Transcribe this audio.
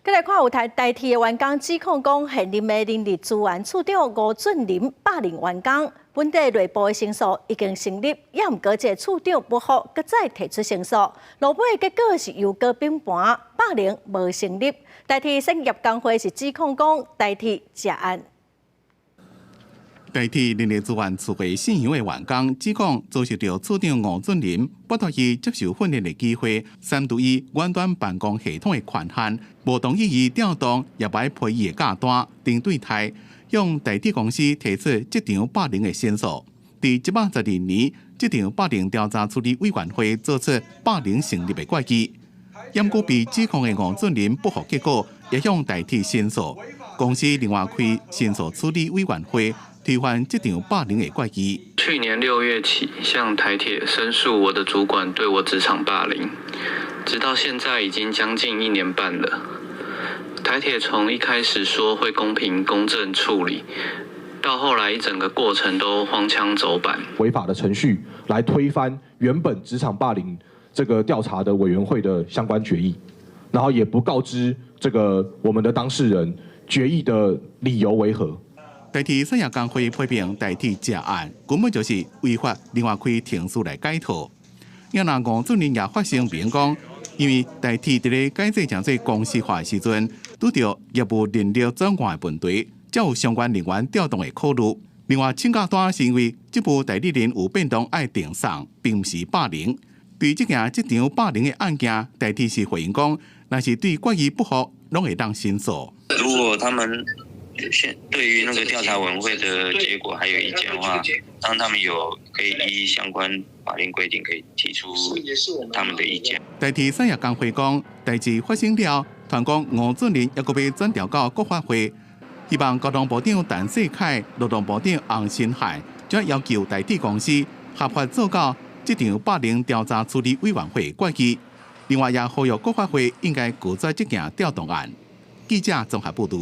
再来看有代替的员工指控讲，现任的人力资源处长吴俊霖霸凌员工，本地内部的申诉已经成立，也毋过这处长不服，搁再提出申诉，落尾的结果是由高平盘霸凌无成立。代替产业工会是指控讲代替假案。代替人力资源处的信用的员工指控遭受到处长吴俊霖剥夺伊接受训练的机会，删除伊远端办公系统的权限，无同意伊调动也歹批伊的假单，顶对台向代替公司提出职场霸凌的申诉。伫112年，职场霸凌调查处理委员会做出霸凌成立的决议。验过被指控的吴俊霖不服结果，也向代替申诉。公司另外开申诉处理委员会。推翻这场霸凌的决议。去年6月起，向台铁申诉我的主管对我职场霸凌，直到现在已经将近1年半了。台铁从一开始说会公平公正处理，到后来一整个过程都荒腔走板，违法的程序来推翻原本职场霸凌这个调查的委员会的相关决议，然后也不告知这个我们的当事人决议的理由为何。代替产业工会批评代替假案，根本就是违法，另外开庭诉来解套。也那吴俊霖也发声明讲，因为代替伫咧改制成做公司化时阵，拄到业务人力转换的问题，才有相关人员调动的考虑。另外，请假单是因为这部代理人有变动爱定送，并不是霸凌。对这件职场霸凌的案件，代替是回应讲，若是对决议不服，拢会当申诉。如果他们对于那个调查委员会的结果还有意见的话，让他们可以依相关法令规定，可以提出他们的意见。代替产业工会讲，代志发生了，团讲吴俊霖也要转调到国发会，希望交通部长陈世凯、劳动部长洪新海，将要求代替公司合法做到这场霸凌调查处理委员会决议。另外，也呼吁国发会应该拒绝这件调动案。记者综合报道。